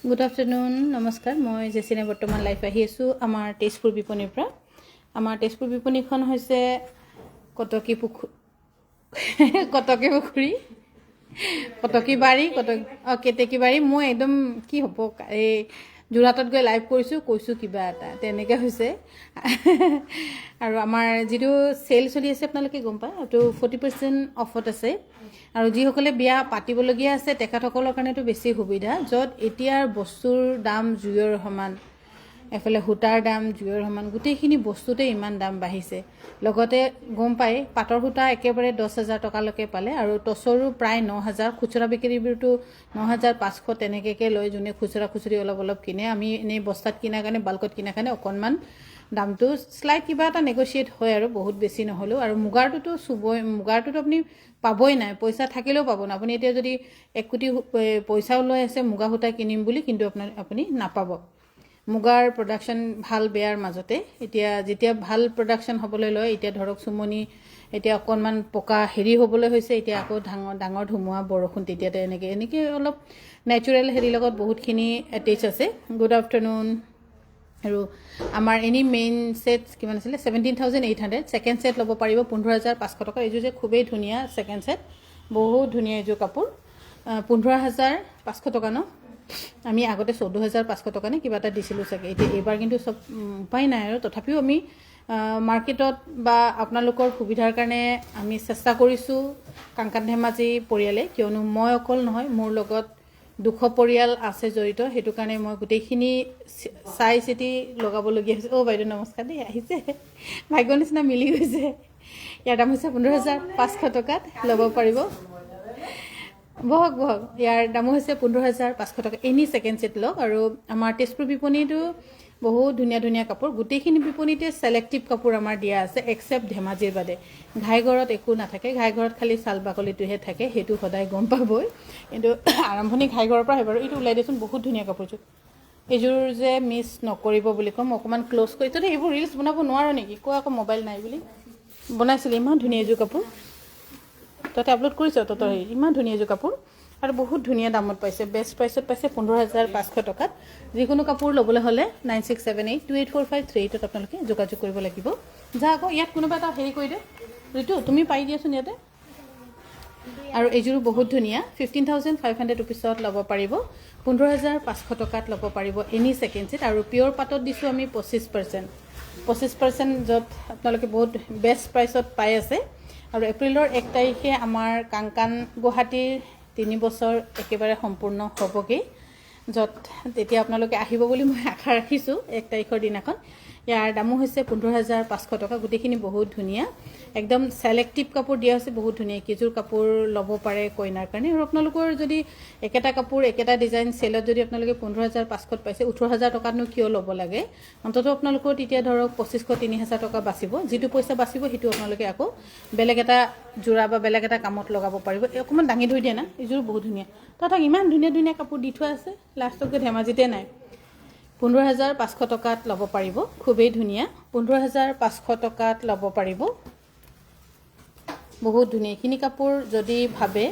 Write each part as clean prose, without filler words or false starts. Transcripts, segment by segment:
Good afternoon নমস্কাৰ মই জেচিনে বৰ্তমান লাইভ আহি আছোঁ আমাৰ তেজপুৰ বিপণীৰ পৰা। আমাৰ তেজপুৰ বিপণীখন হৈছে কটকী পুখুৰী কটকী বাৰী কেতেকী বাৰী। মই একদম কি হ'ব এই যোৰহাটত গৈ লাইভ কৈছোঁ কিবা এটা তেনেকৈ হৈছে। আৰু আমাৰ যিটো চেল চলি আছে আপোনালোকে গম পায়, এইটো 40% অফত আছে। আৰু যিসকলে বিয়া পাতিবলগীয়া আছে তেখেতসকলৰ কাৰণেতো বেছি সুবিধা, য'ত এতিয়াৰ বস্তুৰ দাম জুইৰ সমান, এফালে সূতাৰ দাম জুইৰ সমান, গোটেইখিনি বস্তুতে ইমান দাম বাঢ়িছে। লগতে গম পায় পাটৰ সূতা একেবাৰে 10,000 টকালৈকে পালে, আৰু টচৰো প্ৰায় 9,000, খুচুৰা বিক্ৰীবোৰতো 9,500 তেনেকৈ লয় যোনে খুচুৰি অলপ কিনে। আমি এনেই বস্তাত কিনাৰ কাৰণে বাল্কত কিনাৰ কাৰণে অকণমান দামটো শ্লাইট কিবা এটা নেগচিয়েট হয় আৰু বহুত বেছি নহ'লেও। আৰু মুগাৰটোতো মুগাৰটোতো আপুনি পাবই নাই, পইচা থাকিলেও পাব না। আপুনি এতিয়া যদি 1 কোটি পইচাও লৈ আছে মুগা সূতা কিনিম বুলি, কিন্তু আপুনি নাপাব। মুগাৰ প্ৰডাকশ্যন ভাল বেয়াৰ মাজতে এতিয়া যেতিয়া ভাল প্ৰডাকশ্যন হ'বলৈ লয়, এতিয়া ধৰক চুমনি এতিয়া অকণমান পকা হ'বলৈ হৈছে, এতিয়া আকৌ ডাঙৰ ধুমুহা বৰষুণ তেতিয়া এনেকৈ অলপ নেচাৰেল লগত বহুতখিনি এটেচ আছে। Good afternoon. আৰু আমাৰ এনি মেইন ছেট কিমান আছিলে 17,800, ছেকেণ্ড ছেট ল'ব পাৰিব 15,500 টকা। এইযোৰ যে খুবেই ধুনীয়া ছেকেণ্ড ছেট, বহুত ধুনীয়া এইযোৰ কাপোৰ। 15,500 টকা ন, আমি আগতে 14,500 টকা নে কিবা এটা দিছিলোঁ চাগে। এতিয়া এইবাৰ কিন্তু চব উপায় নাই আৰু তথাপিও আমি মাৰ্কেটত বা আপোনালোকৰ সুবিধাৰ কাৰণে আমি চেষ্টা কৰিছোঁ কাংকান ধেমাজি পৰিয়ালে, কিয়নো মই অকল নহয়, মোৰ লগত 200 পৰিয়াল আছে জড়িত। সেইটো কাৰণে মই গোটেইখিনি চাই চিতি লগাবলগীয়া হৈছে। বাইদেউ নমস্কাৰ দেই, আহিছে ভাগ্যৰ নিচিনা মিলি গৈছে। ইয়াৰ দাম হৈছে 15,500 টকাত ল'ব পাৰিব। বহক ইয়াৰ দামো হৈছে 15,500 টকা। এনি ছেকেণ্ড ছেট লওক। আৰু আমাৰ তেজপুৰ বিপণীটো বহুত ধুনীয়া কাপোৰ, গোটেইখিনি বিপণীতে ছেলেক্টিভ কাপোৰ আমাৰ দিয়া আছে, এক্সেপ্ট ধেমাজিৰ বাদে। ঘাইঘৰত একো নাথাকে, ঘাইঘৰত খালি চাল বাকলিটোহে থাকে, সেইটো সদায় গম পাবই। কিন্তু আৰম্ভণি ঘাইঘৰৰ পৰা হয় বাৰু। এইটো ওলাই দিয়চোন, বহুত ধুনীয়া কাপোৰযোৰ। এইযোৰ যে মিছ নকৰিব বুলি ক'ম, অকণমান ক্ল'জ কৰি। তহঁতে এইবোৰ ৰিলচ বনাব নোৱাৰ নেকি? কোৱা আকৌ মোবাইল নাই বুলি। বনাইছিলে, ইমান ধুনীয়া এইযোৰ কাপোৰ। তহঁতে আপলোড কৰিছ তহঁতৰ ইমান ধুনীয়া এযোৰ কাপোৰ, আৰু বহুত ধুনীয়া দামত পাইছে, বেষ্ট প্ৰাইচত পাইছে 15,500 টকাত। যিকোনো কাপোৰ ল'বলৈ হ'লে 9678284538 আপোনালোকে যোগাযোগ কৰিব লাগিব। যা আকৌ ইয়াত কোনোবা এটা কৰি দে ঋতু, তুমি পাই দিয়াচোন ইয়াতে। আৰু এইযোৰো বহুত ধুনীয়া, 15,500 ৰুপিছত ল'ব পাৰিব, 15,500 টকাত ল'ব পাৰিব এনি ছেকেণ্ড ছেট। আৰু পিয়'ৰ পাটত দিছোঁ আমি 25%, য'ত আপোনালোকে বহুত বেষ্ট প্ৰাইচত পাই আছে। আৰু এপ্ৰিলৰ 1 তাৰিখে আমাৰ কাংকান গুৱাহাটীৰ 3 বছৰ একেবাৰে সম্পূৰ্ণ হ'বগৈ, য'ত তেতিয়া আপোনালোকে আহিব বুলি মই আশা ৰাখিছোঁ 1 তাৰিখৰ দিনাখন। ইয়াৰ দামো হৈছে 15,500 টকা। গোটেইখিনি বহুত ধুনীয়া, একদম ছেলেক্টিভ কাপোৰ দিয়া হৈছে, বহুত ধুনীয়া কেইযোৰ কাপোৰ ল'ব পাৰে কইনাৰ কাৰণে। আৰু আপোনালোকৰ যদি একেটা কাপোৰ একেটা ডিজাইন চেলত যদি আপোনালোকে 15,500 পাইছে, 18,000 টকাতনো কিয় ল'ব লাগে? অন্ততঃ আপোনালোকৰ তেতিয়া ধৰক 2,500-3,000 টকা বাচিব। যিটো পইচা বাচিব সেইটো আপোনালোকে আকৌ বেলেগ এটা যোৰা বা বেলেগ এটা কামত লগাব পাৰিব। অকণমান দাঙি ধৰি দিয়ে না, এইযোৰো বহুত ধুনীয়া। তথাপি ইমান ধুনীয়া কাপোৰ দি থোৱা আছে, লাষ্টতকৈ ধেমাজিতে নাই। 15,500 টকাত ল'ব পাৰিব, খুবেই ধুনীয়া। 15,500 টকাত ল'ব পাৰিব, বহুত ধুনীয়া। এইখিনি কাপোৰ যদি ভাবে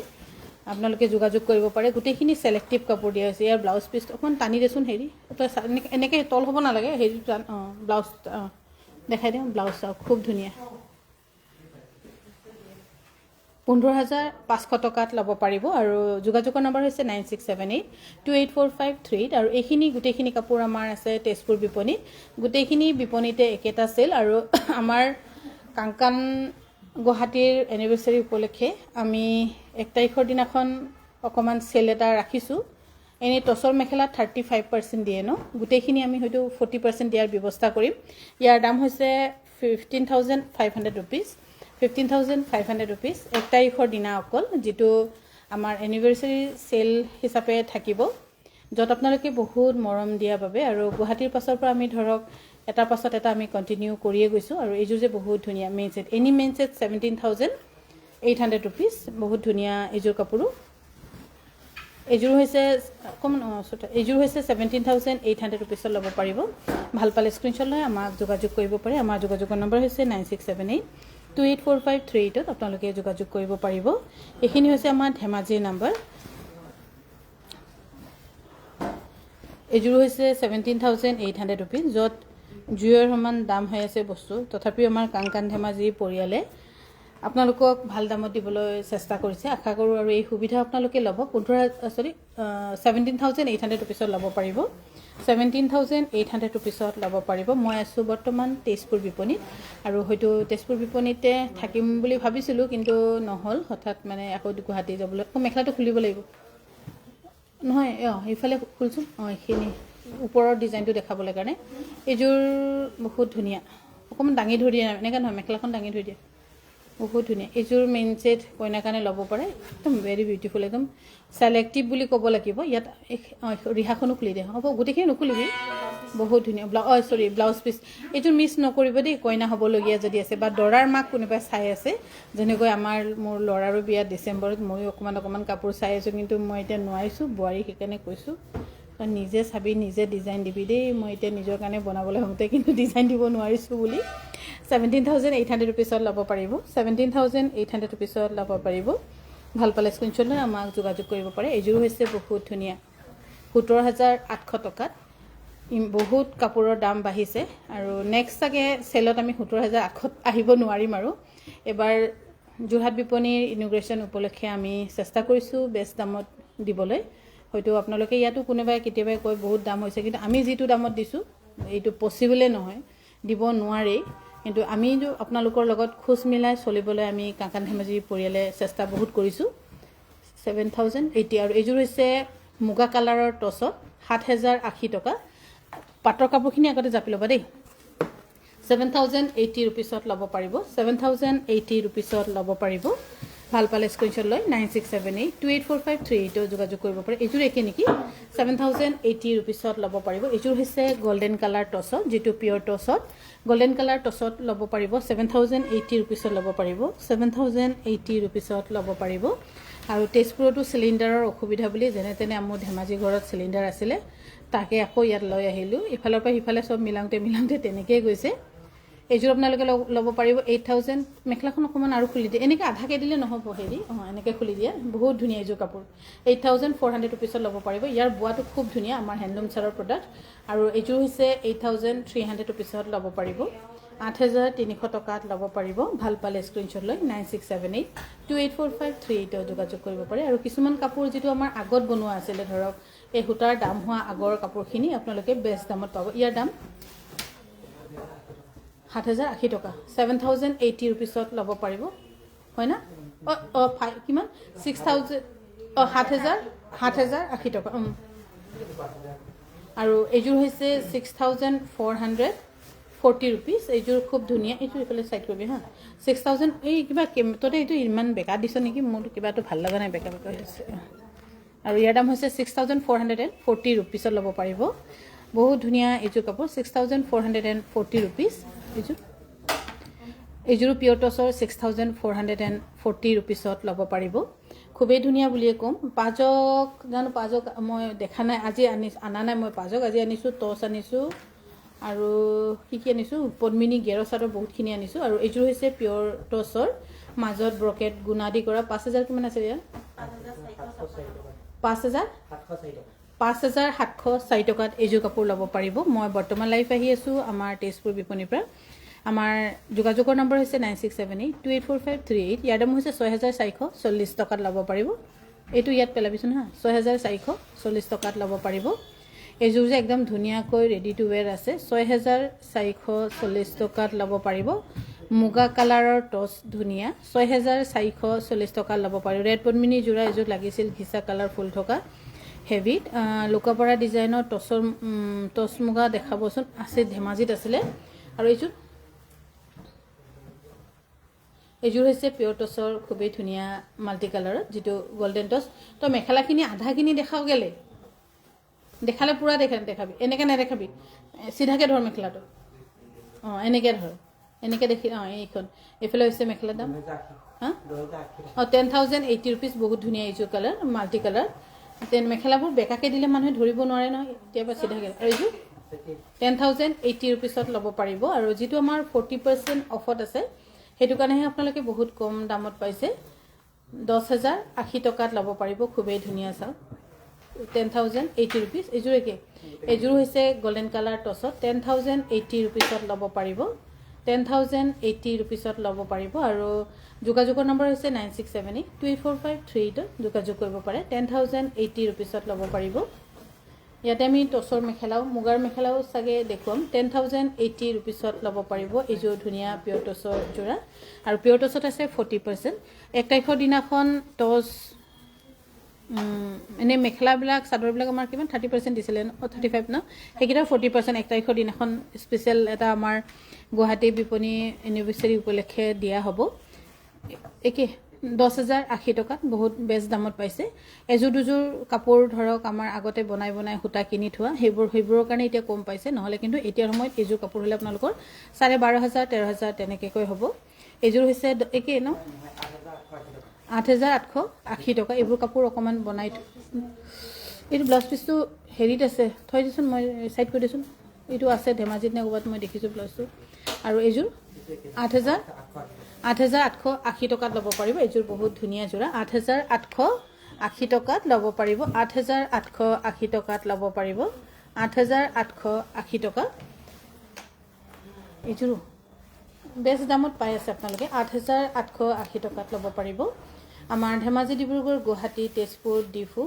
আপোনালোকে যোগাযোগ কৰিব পাৰে, গোটেইখিনি ছেলেক্টিভ কাপোৰ দিয়া হৈছে। ইয়াৰ ব্লাউজ পিচ অকণমান টানি দেচোন, তই এনেকৈ তল হ'ব নালাগে, ব্লাউজ দেখাই দিওঁ, ব্লাউজ চাওক, খুব ধুনীয়া। 15,500 টকাত ল'ব পাৰিব। আৰু যোগাযোগৰ নম্বৰ হৈছে 9678284538। আৰু এইখিনি গোটেইখিনি কাপোৰ আমাৰ আছে তেজপুৰ বিপণীত, গোটেইখিনি বিপণীতে একেটা চেল। আৰু আমাৰ কাংকান গুৱাহাটীৰ এনিভাৰ্চাৰী উপলক্ষে আমি 1 তাৰিখৰ দিনাখন অকণমান চেল এটা ৰাখিছোঁ। এনেই টচৰ মেখেলাত 35% দিয়ে ন, গোটেইখিনি আমি হয়তো 40% দিয়াৰ ব্যৱস্থা কৰিম। ইয়াৰ দাম হৈছে 15,500 ৰুপিজ, 15,500 ৰুপিজ 1 তাৰিখৰ দিনা অকল, যিটো আমাৰ এনিভাৰ্চাৰী চেল হিচাপে থাকিব, য'ত আপোনালোকে বহুত মৰম দিয়াৰ বাবে। আৰু গুৱাহাটীৰ পাছৰ পৰা আমি ধৰক এটাৰ পাছত এটা আমি কণ্টিনিউ কৰিয়ে গৈছোঁ। আৰু এইযোৰ যে বহুত ধুনীয়া main set, any main set 17,800 rupees, বহুত ধুনীয়া এইযোৰ কাপোৰো। এইযোৰ হৈছে অকণমান এইযোৰ হৈছে 17,800 ৰুপিছত ল'ব পাৰিব। ভাল পালে স্ক্ৰীনশ্বট লৈ আমাক যোগাযোগ কৰিব পাৰে। আমাৰ যোগাযোগৰ নম্বৰ হৈছে 9678284538। আপোনালোকে যোগাযোগ কৰিব পাৰিব। এইখিনি হৈছে আমাৰ ধেমাজিৰ নাম্বাৰ। এইযোৰ হৈছে 17,800 ৰুপিজ, য'ত জুইৰ সমান দাম হৈ আছে বস্তু। তথাপিও আমাৰ কাংকান ধেমাজি পৰিয়ালে আপোনালোকক ভাল দামত দিবলৈ চেষ্টা কৰিছে, আশা কৰোঁ। আৰু এই সুবিধা আপোনালোকে ল'ব। 17,800 ৰুপিছত ল'ব পাৰিব, 17,800 ৰুপিছত ল'ব পাৰিব। মই আছোঁ বৰ্তমান তেজপুৰ বিপণীত, আৰু হয়তো তেজপুৰ বিপণীতে থাকিম বুলি ভাবিছিলোঁ, কিন্তু নহ'ল। হঠাৎ মানে আকৌ গুৱাহাটী যাবলৈ, আকৌ মেখেলাটো খুলিব লাগিব নহয়। সেইফালে খুলিছোঁ। এইখিনি ওপৰৰ ডিজাইনটো দেখাবলৈ কাৰণে। এইযোৰ বহুত ধুনীয়া, অকণমান দাঙি ধৰি দিয়ে, এনেকৈ নহয়, মেখেলাখন দাঙি ধৰি দিয়ে, বহুত ধুনীয়া। এইযোৰ মেইন ছেট কইনাৰ কাৰণে ল'ব পাৰে, একদম ভেৰি বিউটিফুল, একদম ছেলেক্টিভ বুলি ক'ব লাগিব। ইয়াত ৰিহাখনো খুলি দিয়ে, হ'ব, গোটেইখিনি নুখুলিবি। বহুত ধুনীয়া ব্লাউজ পিচ। এইযোৰ মিছ নকৰিব দেই, কইনা হ'বলগীয়া যদি আছে বা দৰাৰ মাক কোনোবাই চাই আছে। যেনেকৈ মোৰ ল'ৰাৰো বিয়া ডিচেম্বৰত, ময়ো অকণমান কাপোৰ চাই আছোঁ, কিন্তু মই এতিয়া নোৱাৰিছোঁ। বোৱাৰীক সেইকাৰণে কৈছোঁ, নিজে চাবি, নিজে ডিজাইন দিবি দেই। মই এতিয়া নিজৰ কাৰণে বনাবলৈ হওঁতে কিন্তু ডিজাইন দিব নোৱাৰিছোঁ বুলি। 17,800 ৰুপিছত ল'ব পাৰিব, 17,800 ৰুপিছত ল'ব পাৰিব। ভাল পালে স্ক্ৰীনশ্বট লৈ আমাক যোগাযোগ কৰিব পাৰে। এইযোৰ হৈছে বহুত ধুনীয়া, 17,800 টকাত। বহুত কাপোৰৰ দাম বাঢ়িছে, আৰু নেক্সট চাগে চেলত আমি 17,800 আহিব নোৱাৰিম। আৰু এবাৰ যোৰহাট বিপণীৰ ইনগ্ৰেশ্যন উপলক্ষে আমি চেষ্টা কৰিছোঁ বেষ্ট দামত দিবলৈ। হয়তো আপোনালোকে ইয়াতো কোনোবাই কেতিয়াবাই কয় বহুত দাম হৈছে, কিন্তু আমি যিটো দামত দিছোঁ এইটো পচিবলে নহয়, দিব নোৱাৰেই। কিন্তু আমি আপোনালোকৰ লগত খোজ মিলাই চলিবলৈ আমি কাংকান ধেমাজি পৰিয়ালে চেষ্টা বহুত কৰিছোঁ। 7,080। আৰু এইযোৰ হৈছে মুগা কালাৰৰ টচত, 7,080 টকা। পাটৰ কাপোৰখিনি আগতে জাপি ল'বা দেই। 7,080 ৰুপিছত ল'ব পাৰিব, 7,080 ৰুপিছত ল'ব পাৰিব। ভাল পালে স্ক্ৰীনশ্বট লৈ 9678284538 যোগাযোগ কৰিব পাৰে। এইযোৰ একে নেকি, 7,080 ৰুপিছত ল'ব পাৰিব। এইযোৰ হৈছে গল্ডেন কালাৰ টচত, যিটো পিয়ৰ টচত, গল্ডেন কালাৰ টচত ল'ব পাৰিব। 7,080 ৰুপিছত ল'ব পাৰিব, 7,080 ৰুপিছত ল'ব পাৰিব। আৰু তেজপুৰতো চিলিণ্ডাৰৰ অসুবিধা বুলি যেনে তেনে মোৰ ধেমাজি ঘৰত চিলিণ্ডাৰ আছিলে, তাকে আকৌ ইয়াত লৈ আহিলোঁ। ইফালৰ পৰা সিফালে চব মিলাওঁতে তেনেকেই গৈছে। এইযোৰ আপোনালোকে ল'ব পাৰিব 8,000। মেখেলাখন অকণমান আৰু খুলি দিয়ে, এনেকৈ আধাকৈ দিলে নহ'ব, এনেকৈ খুলি দিয়ে। বহুত ধুনীয়া এইযোৰ কাপোৰ, 8,400 ৰুপিছত ল'ব পাৰিব। ইয়াৰ বোৱাটো খুব ধুনীয়া, আমাৰ হেণ্ডলুম চাৰৰ প্ৰডাক্ট। আৰু এইযোৰ হৈছে 8,300 ৰুপিছত ল'ব পাৰিব, 8,300 টকাত ল'ব পাৰিব। ভাল পালে স্ক্ৰীনশ্বট লৈ 9678284538 যোগাযোগ কৰিব পাৰে। আৰু কিছুমান কাপোৰ যিটো আমাৰ আগত বনোৱা আছিলে, ধৰক এই সূতাৰ দাম হোৱা আগৰ কাপোৰখিনি আপোনালোকে বেষ্ট দামত পাব। ইয়াৰ দাম 7,080 টকা, 7,080 ৰুপিছত ল'ব পাৰিব, হয় না? কিমান 6,000, 7,080 টকা। আৰু এইযোৰ হৈছে 6,440 ৰুপিজ। এইযোৰ খুব ধুনীয়া। এইযোৰ এইফালে চাইড কৰিবি হা। 6,000। এই কিবা তহঁতে এইটো ইমান বেকা দিছ নেকি, মোৰ কিবাটো ভাল লগা নাই, বেকা হৈছে। আৰু ইয়াৰ দাম হৈছে 6,440 ৰুপিছত ল'ব পাৰিব। বহুত ধুনীয়া এইযোৰ কাপোৰ, 6,440 ৰুপিজ। এইযোৰো পিয়ৰ টচৰ, 6,440 ৰুপিছত ল'ব পাৰিব। খুবেই ধুনীয়া বুলিয়ে ক'ম। পাজক মই দেখা নাই, আজি অনা নাই মই পাজক। আজি আনিছোঁ টচ আনিছোঁ, আৰু কি আনিছোঁ, পদ্মিনী গেৰৰ চাদৰ বহুতখিনি আনিছোঁ। আৰু এইযোৰ হৈছে পিয়ৰ টচৰ, মাজত ব্ৰকেট গুণা দি কৰা। 5,000 কিমান আছে ইয়াৰ? 5,704 টকাত এইযোৰ কাপোৰ ল'ব পাৰিব। মই বৰ্তমান লাইভ আহি আছোঁ আমাৰ তেজপুৰ বিপণীৰ পৰা। আমাৰ যোগাযোগৰ নম্বৰ হৈছে 9678284538। ইয়াৰ দাম হৈছে 6,440 টকাত ল'ব পাৰিব। এইটো ইয়াত পেলাবিচোন হা, 6,440 টকাত ল'ব পাৰিব। এইযোৰ যে একদম ধুনীয়াকৈ ৰেডি টু ৱেৰ আছে, 6,440 টকাত ল'ব পাৰিব। মুগা কালাৰৰ টচ ধুনীয়া, 6,440 টকাত ল'ব পাৰিব। ৰেড পদ্মিনী যোৰা এযোৰ লাগিছিল, ঘিচা কালাৰ ফুল থকা হেভিত, লোকাপাৰা ডিজাইনৰ টচ মুগা দেখাবচোন, আছে ধেমাজিত আছিলে। আৰু এইযোৰ হৈছে পিয়ৰ টচৰ, খুবেই ধুনীয়া মাল্টি কালাৰত, যিটো গল্ডেন টচ। তই মেখেলাখিনি আধাখিনি দেখাও গেলে, দেখালে পূৰা দেখাবি, এনেকৈ নেদেখাবি, চিধাকৈ ধৰ মেখেলাটো। এনেকৈ ধৰ, এনেকৈ দেখি। এইখন এইফালে হৈছে মেখেলাৰ দাম, হা 10,080 ৰুপিজ। বহুত ধুনীয়া এইযোৰ কালাৰ, মাল্টি কালাৰ। মেখেলাবোৰ বেকাকৈ দিলে মানুহে ধৰিব নোৱাৰে নহয়, কেতিয়াবা চিধাকৈ। আৰু এইযোৰ 10,080 ৰুপিছত ল'ব পাৰিব। আৰু যিটো আমাৰ 40% অফত আছে, সেইটো কাৰণেহে আপোনালোকে বহুত কম দামত পাইছে। 10,080 টকাত ল'ব পাৰিব। খুবেই ধুনীয়া চাওক, 10,080 rupees. এইযোৰ একে এইযোৰ হৈছে গোল্ডেন কালাৰ টছত 10,080 rupeesত ল'ব পাৰিব 10,080 rupeesত ল'ব পাৰিব আৰু যোগাযোগৰ নম্বৰ হৈছে 96782453 যোগাযোগ কৰিব পাৰে 10,080 rupeesত ল'ব পাৰিব ইয়াতে আমি টছৰ মেখেলাও মুগাৰ মেখেলাও চাগে দেখুৱাম 10,080 rupeesত ল'ব পাৰিব এইযোৰ ধুনীয়া পিয়ৰ টছৰ যোৰা আৰু পিয়ৰ টছত আছে 40% 1 তাৰিখৰ দিনাখন টছ এনে মেখেলাবিলাক চাদৰবিলাক আমাৰ কিমান 30% দিছিলে 35 ন সেইকেইটা 40% 1 তাৰিখৰ দিনাখন স্পেচিয়েল এটা আমাৰ গুৱাহাটী বিপণী এনিভাৰ্চাৰী উপলক্ষে দিয়া হ'ব একে 10,080 টকাত বহুত বেছ দামত পাইছে এযোৰ দুযোৰ কাপোৰ ধৰক আমাৰ আগতে বনাই সূতা কিনি থোৱা সেইবোৰৰ কাৰণে এতিয়া কম পাইছে নহলে কিন্তু এতিয়াৰ সময়ত এযোৰ কাপোৰ হলে আপোনালোকৰ 12,500 13,000 তেনেকৈ হ'ব এযোৰ হৈছে একে ন 8,880 টকা এইবোৰ কাপোৰ অকমান বনাই এইটো ব্লাউজ পিছটো হেৰিত আছে থৈ দিছোন মই সাইড কৰি দিছোন এইটো আছে ধেমাজিত নে ক'বাত মই দেখিছো ব্লাউজটো আৰু এইযোৰ 8,880 টকাত ল'ব পাৰিব এইযোৰ বহুত ধুনীয়া যোৰা 8,880 টকাত ল'ব পাৰিব 8,880 টকাত ল'ব পাৰিব 8,880 টকা এইযোৰ বেছ দামত পাই আছে আপোনালোকে 8,880 টকাত ল'ব পাৰিব আমাৰ ধেমাজি ডিব্ৰুগড় গুৱাহাটী তেজপুৰ ডিফু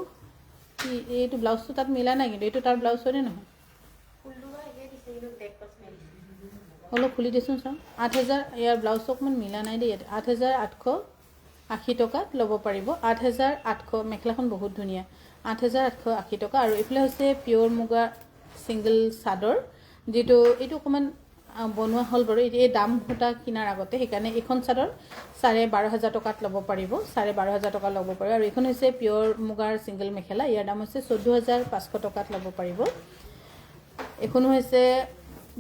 এইটো ব্লাউজটো তাত মিলা নাই কিন্তু এইটো তাৰ ব্লাউজ হয়নে নহয় অলপ খুলি দিছোন চাওঁ 8,000 ইয়াৰ ব্লাউজ অকমান মিলা নাই দেই 8,880 টকাত ল'ব পাৰিব 8,800 মেখেলাখন বহুত ধুনীয়া 8,880 টকা আৰু এইফালে হৈছে পিয়ৰ মুগা সিঙ্গল চাদৰ যেটো এইটো অকমান বনোৱা হল বাৰু এই দাম হটা কিনাৰ আগতে সেইকাৰণে এখন চাদৰ 12,500 টকাত ল'ব পাৰিব 12,500 টকা ল'ব পাৰিব আৰু এখন হৈছে পিয়ৰ মুগাৰ সিঙ্গল মেখেলা ইয়াৰ দাম হৈছে 14,500 টকাত ল'ব পাৰিব এখনো হৈছে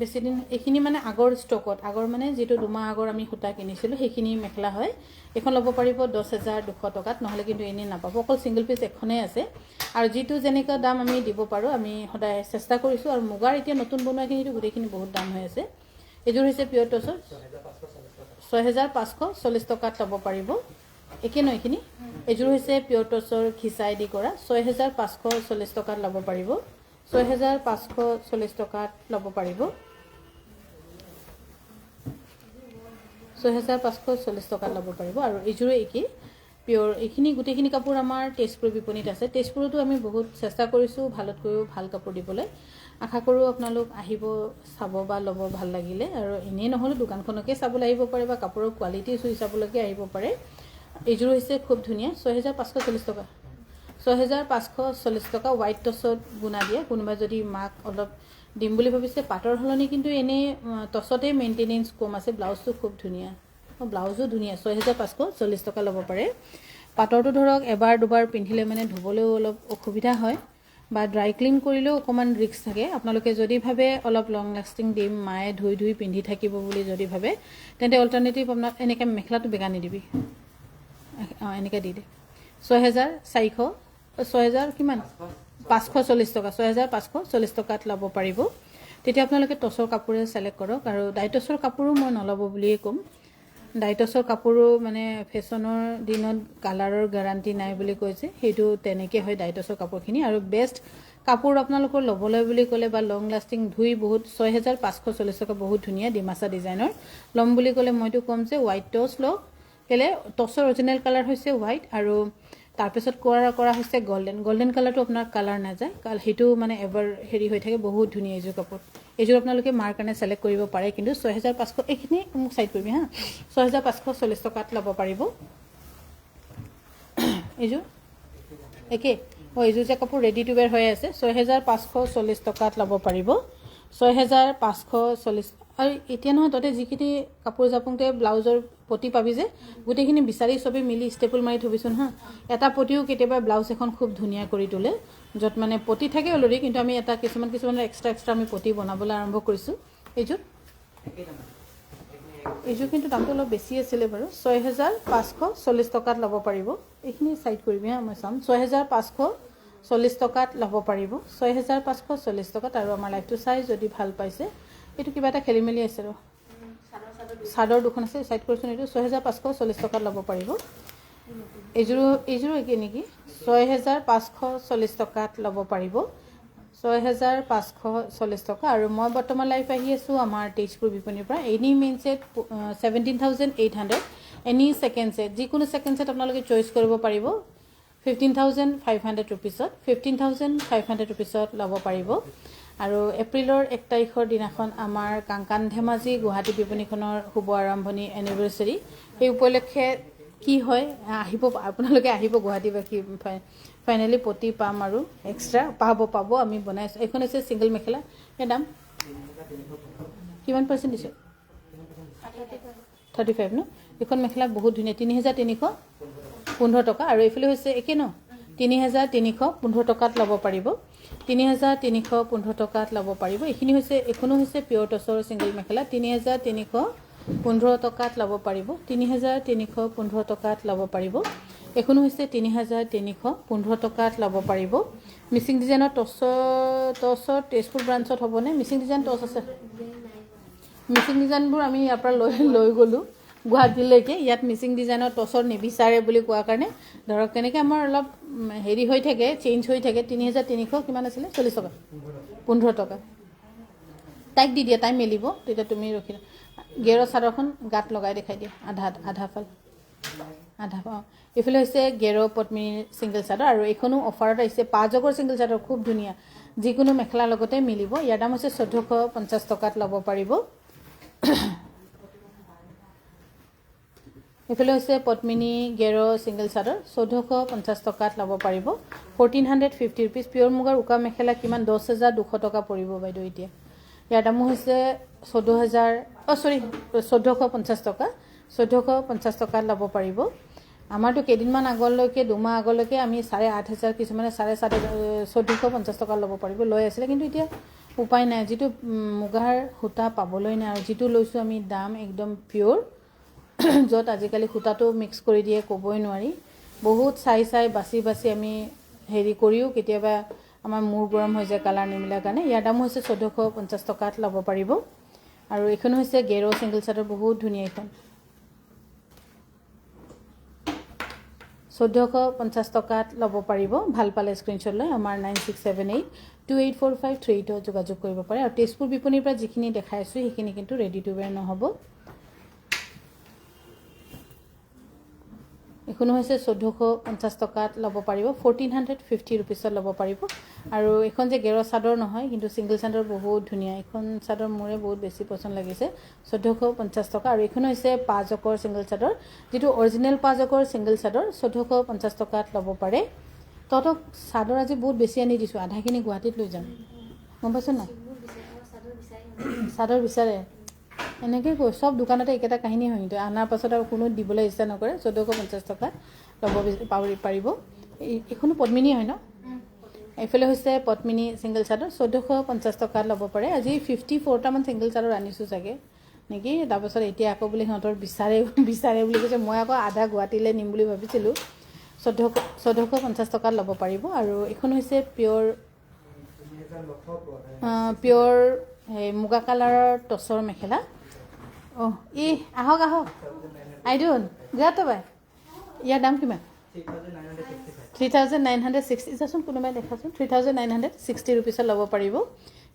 বেছি দিন এখিনি মানে আগৰ ষ্টকত আগৰ মানে যেটো দুমাহ আগৰ আমি হুতা কিনিছিলো সেইখিনি মেখেলা হয় এখন ল'ব পাৰিব 10,200 টকাত নহলে কিন্তু এনে নাপাব অকল সিঙ্গল পিস এখনে আছে আৰু যেটো জেনেকা দাম আমি দিব পাৰো আমি সদায় চেষ্টা কৰিছো আৰু মুগাৰ এতিয়া নতুন বনোৱাখিনিটো গুটেখিনি বহুত দাম হৈ আছে এযোৰ হৈছে পিয়ৰ টছৰ 6,540 টকাত ল'ব পাৰিব একে ন এখিনি এযোৰ হৈছে পিয়ৰ টছৰ খিচাই দি কৰা 6,540 টকাত ল'ব পাৰিব 6,540 টকাত ল'ব পাৰিব 6,540 টকাত ল'ব পাৰিব আৰু এযোৰ একে পিয়ৰ এখিনি গুটেখিনি কাপোৰ আমাৰ তেজপুৰ বিপণীত আছে তেজপুৰতো আমি বহুত চেষ্টা কৰিছো ভালতকৈ ভাল কাপোৰ দিবলৈ আশা কৰো আপোনালোক আহিব চাব বা ল'ব ভাল লাগিলে আৰু এনে নহলে দোকানখনকে চাবলৈ আহিব পাৰে বা কাপোৰৰ কোৱালিটি চুই চাবলৈকে আহিব পাৰে এযোৰ হৈছে খুব ধুনীয়া 6,540 টকা 6,540 টকা হোৱাইট টছত গুণা দিয়ে কোনোবা যদি মাক অলপ দিম বুলি ভাবিছে পাটৰ হলনি কিন্তু এনে টছতে মেইনটেনেন্স কম আছে ব্লাউজটো খুব ধুনীয়া ব্লাউজো ধুনীয়া 6,540 টকা ল'ব পাৰে পাটৰটো ধৰক এবাৰ দুবাৰ পিন্ধিলে মানে ধুবলৈও অলপ অসুবিধা হয় বা ড্ৰাই ক্লিন কৰিলেও অকমান ৰিস্ক থাকে আপোনালোকে যদি ভাবে অলপ লং লাস্টিং দিম মায়ে ধুই পিন্ধি থাকিব বুলি যদি ভাবে তেন্তে অল্টাৰনেটিভ আপোনাৰ এনেকা মেখেলাটো বেগানি দিবি এনেকা দি দে 6,400 কিমান 540 টকা 6,540 টকাত ল'ব পাৰিব তেতিয়া আপোনালোকে টছৰ কাপোৰে সিলেক্ট কৰক আৰু ডাইটছৰ কাপোৰো মই নলব বুলিয়ে কম ডাইটছৰ কাপোৰো মানে ফেশ্বনৰ দিনত কালাৰৰ গ্যাৰান্টি নাই বুলি কৈছে হেতু তেনেকে হয় ডাইটছৰ কাপোৰখিনি আৰু বেষ্ট কাপোৰ আপোনালোকৰ লবলৈ বুলি ক'লে বা লং লাস্টিং ধুই বহুত 6,540 টকা বহুত ধুনীয়া ডিমাসা ডিজাইনৰ লম বুলি ক'লে মইতো কম যে হোৱাইট টছ লওক কেলে টছৰ অৰিজিনাল কালাৰ হৈছে হোৱাইট আৰু তাৰপিছত কৰা হৈছে গোল্ডেন কালাৰটো আপোনাৰ কালাৰ না যায় কাল হেতু মানে এভাৰ হেৰি হৈ থাকে বহুত ধুনীয়া এযোৰ কাপোৰ এযোৰ আপোনালোকে মাৰ কাৰণে সিলেক্ট কৰিব পাৰে কিন্তু 6,500 এখিনি মোক সাইড কৰিবি হা 6,540 টকাত ল'ব পাৰিব এযোৰ একে এযোৰ যে কাপোৰ ৰেডি টু वेयर হৈ আছে 6,540 টকাত ল'ব পাৰিব 6,540 আৰু এতিয়া নহয় ততে যিখিনি কাপোৰ জাপংতে ব্লাউজৰ পটি পাবি যে গুটেখিনি বিচাৰি সবে মিলি ষ্টেপল মাৰি থবিছোন হা এটা পটিও কেতিয়াবা ব্লাউজ এখন খুব ধুনীয়া কৰি তোলে যত মানে পটি থাকে অলৰেডি কিন্তু আমি এটা কিছুমান এক্সট্ৰা আমি পটি বনাবলৈ আৰম্ভ কৰিছো এযোৰ কিন্তু দামটো অলপ বেছি আছিল বাৰু 6,540 টকাত ল'ব পাৰিব এইখিনি সাইড কৰিবি হা মই চাম 6,540 টকাত ল'ব পাৰিব 6,540 টকাত আৰু আমাৰ লাইফটো চাই যদি ভাল পাইছে এটো কিবা এটা খেলিমেলি আছে ৰ সাদৰ দুখন আছে সাইড কৰিছোন এটো 6,540 টকাত ল'ব পাৰিব এযোৰ একে নেকি 6,540 টকাত ল'ব পাৰিব 6,540 টকা আৰু মই বৰ্তমান লাইভ আহি আছোঁ আমাৰ তেজপুৰ বিপণীৰ পৰা any main set 17,800 any second set যিকোনো ছেকেণ্ড ছেট আপোনালোকে চইচ কৰিব পাৰিব 15,500 ৰুপিছত 15,500 ৰুপিছত ল'ব পাৰিব আৰু এপ্ৰিলৰ 1 তাৰিখৰ দিনাখন আমাৰ কাংকান ধেমাজি গুৱাহাটী বিপণীখনৰ শুভ আৰম্ভণি এনিভাৰ্চাৰী এই উপলক্ষে কি হয় আহিব আপোনালোকে আহিব গুৱাহাটীবাসী ফাইনেলি পতি পাম আৰু এক্সট্ৰা পাব আমি বনাইছোঁ এইখন হৈছে ছিংগল মেখেলা ইয়াৰ দাম কিমান পাৰ্চেণ্ট দিছে 35 ন এইখন মেখেলা বহুত ধুনীয়া 3,315 টকা আৰু এইফালে হৈছে একে ন 3,315 টকাত ল'ব পাৰিব 3,315 টকাত ল'ব পাৰিব এইখিনি হৈছে এখনো হৈছে পিয়ৰ টছৰ ছিংগল মেখেলা 3,315 টকাত ল'ব পাৰিব 3,315 টকাত ল'ব পাৰিব এখনো হৈছে 3,315 টকাত ল'ব পাৰিব মিচিং ডিজাইনৰ টছৰ তেজপুৰ ব্ৰাঞ্চত হ'বনে মিচিং ডিজাইন টছ আছে মিচিং ডিজাইনবোৰ আমি ইয়াৰ পৰা লৈ গ'লোঁ গুৱাহাটীলৈকে ইয়াত মিচিং ডিজাইনৰ টছৰ নিবিচাৰে বুলি কোৱাৰ কাৰণে ধৰক তেনেকৈ আমাৰ অলপ হেৰি হৈ থাকে চেঞ্জ হৈ থাকে 3,300 কিমান আছিলে 40 টকা 15 টকা তাইক দি দিয়া তাই মেলিব তেতিয়া তুমি ৰখি গেৰৰ চাদৰখন গাত লগাই দেখাই দিয়া আধা ফাল এইফালে হৈছে গেৰ পদ্মিনীৰ ছিংগল চাদৰ আৰু এইখনো অফাৰত আহিছে 5 জগৰ ছিংগল চাদৰ খুব ধুনীয়া যিকোনো মেখেলাৰ লগতে মিলিব ইয়াৰ দাম হৈছে 1,450 টকাত ল'ব পাৰিব এইফালে হৈছে পদ্মিনী গেৰ ছিংগল চাদৰ 1,450 টকাত ল'ব পাৰিব 1,450 ৰুপিজ পিয়ৰ মুগাৰ উকা মেখেলা কিমান 10,200 টকা পৰিব বাইদেউ এতিয়া ইয়াৰ দামো হৈছে 1,450 টকা 1,450 টকাত ল'ব পাৰিব আমাৰতো কেইদিনমান আগলৈকে দুমাহ আগলৈকে আমি 8,500 কিছুমানে 1,450 টকা ল'ব পাৰিব লৈ আছিলে কিন্তু এতিয়া উপায় নাই যিটো মুগাৰ সূতা পাবলৈ নাই আৰু যিটো লৈছোঁ আমি দাম একদম পিয়ৰ য'ত আজিকালি সূতাটো মিক্স কৰি দিয়ে ক'বই নোৱাৰি বহুত চাই বাছি আমি হেৰি কৰিও কেতিয়াবা আমাৰ মূৰ গৰম হৈ যায় কালাৰ নিমিলাৰ কাৰণে ইয়াৰ দাম হৈছে 1,450 টকাত ল'ব পাৰিব আৰু এইখন হৈছে গেৰ ছিংগল চাদৰ বহুত ধুনীয়া এইখন 1,450 টকাত ল'ব পাৰিব ভাল পালে স্ক্ৰীনশ্বট লৈ আমাৰ 9678284538 যোগাযোগ কৰিব পাৰে আৰু তেজপুৰ বিপণীৰ পৰা যিখিনি দেখাই আছোঁ সেইখিনি কিন্তু ৰেডি টু ৱেৰ নহ'ব এইখনো হৈছে 1,450 টকাত ল'ব পাৰিব 1,450 ৰুপিছত ল'ব পাৰিব আৰু এইখন যে গেৰ চাদৰ নহয় কিন্তু ছিংগল চাদৰ বহুত ধুনীয়া এইখন চাদৰ মোৰে বহুত বেছি পচন্দ লাগিছে 1,450 টকা আৰু এইখন হৈছে 5 জকৰ ছিংগল চাদৰ যিটো অৰিজিনেল 5 জকৰ ছিংগল চাদৰ 1,450 টকাত ল'ব পাৰে তহঁতক চাদৰ আজি বহুত বেছি আনি দিছোঁ আধাখিনি গুৱাহাটীত লৈ যাম গম পাইছ নাই চাদৰ বিচাৰে এনেকৈ কৈ চব দোকানতে একেটা কাহিনী হয় কিন্তু অনাৰ পাছত আৰু কোনো দিবলৈ ইচ্ছা নকৰে 1,450 টকাত ল'ব পাৰিব এইখনো পদ্মিনী হয় ন এইফালে হৈছে পদ্মিনী ছিংগল চাদৰ 1,450 টকাত ল'ব পাৰে আজি 54টামান ছিংগল চাদৰ আনিছোঁ চাগে নেকি তাৰপাছত এতিয়া আকৌ বোলে সিহঁতৰ বিচাৰে বুলি কৈছে মই আকৌ আধা গুৱাহাটীলৈ নিম বুলি ভাবিছিলোঁ 1,450 টকাত ল'ব পাৰিব আৰু এইখন হৈছে পিয়ৰ মুগা কালাৰৰ টছৰ মেখেলা আহক আইডোন যাতে বাই ইয়াৰ দাম কিমান 3,960 যাচোন কোনোবাই দেখাচোন 3,960 ৰুপিছত ল'ব পাৰিব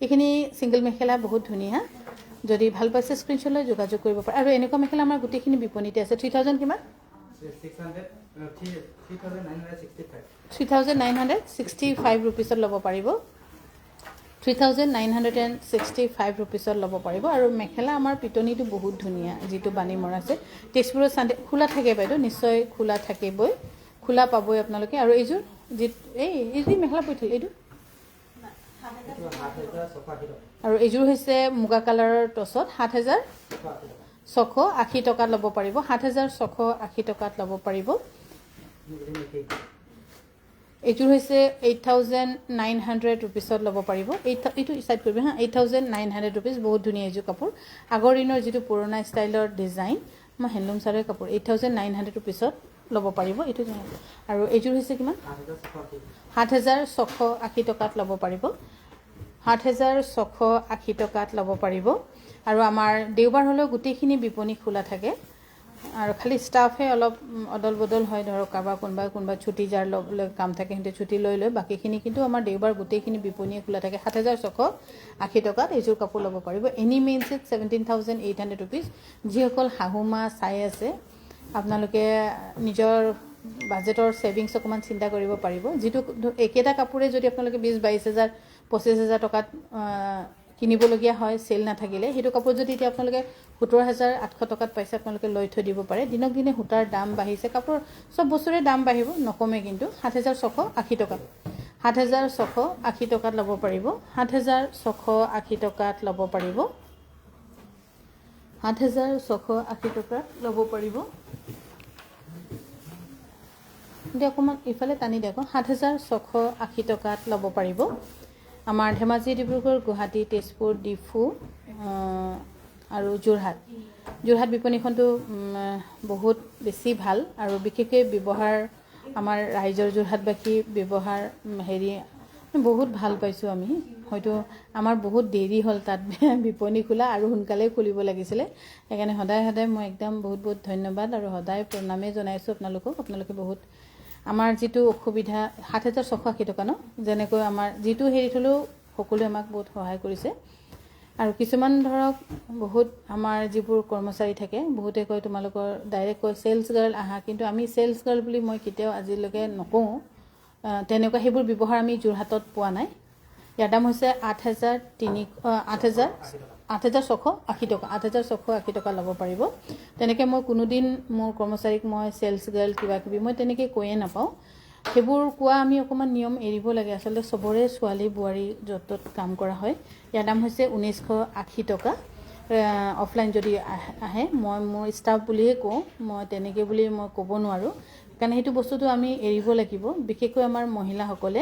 এইখিনি ছিংগল মেখেলা বহুত ধুনীয়া যদি ভাল পাইছে স্ক্ৰীনশ্বট লৈ যোগাযোগ কৰিব পাৰে আৰু এনেকুৱা মেখেলা আমাৰ গোটেইখিনি বিপণীতে আছে 3,000 কিমান 3,965 ৰুপিছত ল'ব পাৰিব 3,965 ৰুপিছত ল'ব পাৰিব আৰু মেখেলা আমাৰ পিটনিটো বহুত ধুনীয়া যিটো বাণী মৰা আছে তেজপুৰৰ চানডে খোলা থাকে বাইদেউ নিশ্চয় খোলা থাকিবই খোলা পাবই আপোনালোকে আৰু এইযোৰ এই মেখেলা পৰি থাকিল এইটো আৰু এইযোৰ হৈছে মুগা কালাৰৰ টছত 7,680 টকাত ল'ব পাৰিব 7,680 টকাত ল'ব পাৰিব এইযোৰ হৈছে 8,900 ৰুপিছত ল'ব পাৰিব এইটো চাইড কৰিব হা 8,900 ৰুপিজ বহুত ধুনীয়া এইযোৰ কাপোৰ আগৰ দিনৰ যিটো পুৰণা ষ্টাইলৰ ডিজাইন মই হেণ্ডলুম চাৰৰ কাপোৰ 8,900 ৰুপিছত ল'ব পাৰিব এইটো আৰু এইযোৰ হৈছে কিমান 7,680 টকাত ল'ব পাৰিব 7,680 টকাত ল'ব পাৰিব আৰু আমাৰ দেওবাৰ হ'লেও গোটেইখিনি বিপণী খোলা থাকে আৰু খালি ষ্টাফহে অলপ অদল বদল হয়, ধৰক কাৰোবাৰ কোনোবা ছুটি যাৰ ল'বলৈ কাম থাকে সিহঁতে ছুটি লৈ বাকীখিনি কিন্তু আমাৰ দেওবাৰ গোটেইখিনি বিপণীয়ে খোলা থাকে। 7,680 টকাত এইযোৰ কাপোৰ ল'ব পাৰিব। Any main set 17,800 rupees. যিসকল শাহুমা চাই আছে আপোনালোকে নিজৰ বাজেটৰ ছেভিংছ অকণমান চিন্তা কৰিব পাৰিব। যিটো একেটা কাপোৰে যদি আপোনালোকে 20-22,000 25,000 টকাত কিনিবলগীয়া হয় চেল নাথাকিলে, সেইটো কাপোৰ যদি এতিয়া আপোনালোকে 17,800 টকাত পাইছে আপোনালোকে লৈ থৈ দিব পাৰে। দিনক দিনে সূতাৰ দাম বাঢ়িছে, কাপোৰ চব বস্তুৰে দাম বাঢ়িব, নকমে কিন্তু। 7,680 টকা 7,680 টকাত ল'ব পাৰিব। 7,680 টকাত ল'ব পাৰিব। 7,680 টকাত ল'ব পাৰিব। এতিয়া অকণমান ইফালে টানি দিয়ক। 7,680 টকাত ল'ব পাৰিব। আমাৰ ধেমাজি, ডিব্ৰুগড়, গুৱাহাটী, তেজপুৰ, ডিফু আৰু যোৰহাট বিপণীখনটো বহুত বেছি ভাল আৰু বিশেষকৈ ব্যৱহাৰ আমাৰ ৰাইজৰ যোৰহাটবাসী ব্যৱহাৰ বহুত ভাল পাইছোঁ আমি। হয়তো আমাৰ বহুত দেৰি হ'ল তাত বিপণী খোলা আৰু সোনকালেই খুলিব লাগিছিলে। সেইকাৰণে সদায় মই একদম বহুত ধন্যবাদ আৰু সদায় প্ৰণামেই জনাইছোঁ আপোনালোকক। আপোনালোকে বহুত আমাৰ যিটো অসুবিধা 7,680 টকা ন, যেনেকৈ আমাৰ যিটো হেৰিত হ'লেও সকলোৱে আমাক বহুত সহায় কৰিছে। আৰু কিছুমান ধৰক বহুত আমাৰ যিবোৰ কৰ্মচাৰী থাকে বহুতে কয় তোমালোকৰ ডাইৰেক্ট কয় ছেলছ গাৰ্ল আহা, কিন্তু আমি ছেলছ গাৰ্ল বুলি মই কেতিয়াও আজিলৈকে নকওঁ। তেনেকুৱা সেইবোৰ ব্যৱহাৰ আমি যোৰহাটত পোৱা নাই। ইয়াৰ দাম হৈছে 8,680 টকা। 8,680 টকা ল'ব পাৰিব। তেনেকৈ মই কোনোদিন মোৰ কৰ্মচাৰীক মই ছেলছ গাৰ্ল কিবাকিবি মই তেনেকৈ কৈয়ে নাপাওঁ। সেইবোৰ কোৱা আমি অকণমান নিয়ম এৰিব লাগে। আচলতে চবৰে ছোৱালী বোৱাৰী য'ত ত'ত কাম কৰা হয়। ইয়াৰ দাম হৈছে 1,980 টকা। অফলাইন যদি আহে, মই মোৰ ষ্টাফ বুলিয়ে কওঁ, মই তেনেকৈ বুলি মই ক'ব নোৱাৰোঁ, কাৰণ সেইটো বস্তুটো আমি এৰিব লাগিব, বিশেষকৈ আমাৰ মহিলাসকলে।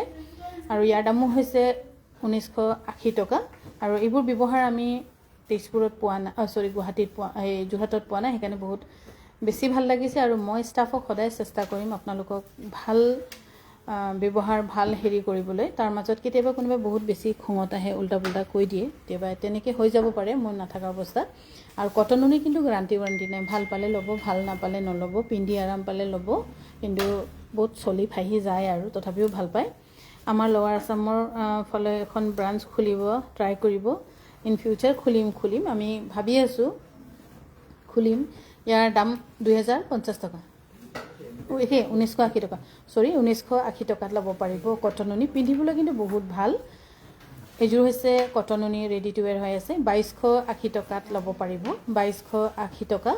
আৰু ইয়াৰ দামো হৈছে 1,980 টকা। আৰু এইবোৰ ব্যৱহাৰ আমি তেজপুৰত পোৱা নাই, গুৱাহাটীত যোৰহাটত পোৱা নাই। সেইকাৰণে বহুত বেছি ভাল লাগিছে। আৰু মই ষ্টাফক সদায় চেষ্টা কৰিম আপোনালোকক ভাল ব্যৱহাৰ ভাল কৰিবলৈ। তাৰ মাজত কেতিয়াবা কোনোবাই বহুত বেছি খঙত আহে, উল্টা পুল্টা কৈ দিয়ে, কেতিয়াবা তেনেকৈ হৈ যাব পাৰে মই নাথাকা অৱস্থাত। আৰু কটন উনি কিন্তু ৱাৰেণ্টি নাই। ভাল পালে ল'ব, ভাল নাপালে নল'ব, পিন্ধি আৰাম পালে ল'ব, কিন্তু বহুত চলি ফাহি যায় আৰু তথাপিও ভাল পায়। আমাৰ লৱাৰ আছামৰ ফালে এখন ব্ৰাঞ্চ খুলিব ট্ৰাই কৰিব। ইন ফিউচাৰ খুলিম আমি ভাবি আছোঁ, খুলিম। ইয়াৰ দাম 2,050 টকা। 1,980 টকা 1,980 টকাত ল'ব পাৰিব। কটন উনি পিন্ধিবলৈ কিন্তু বহুত ভাল। এইযোৰ হৈছে কটন উনি, ৰেডি টু ৱেৰ হৈ আছে। 2,280 টকাত ল'ব পাৰিব। 2,280 টকা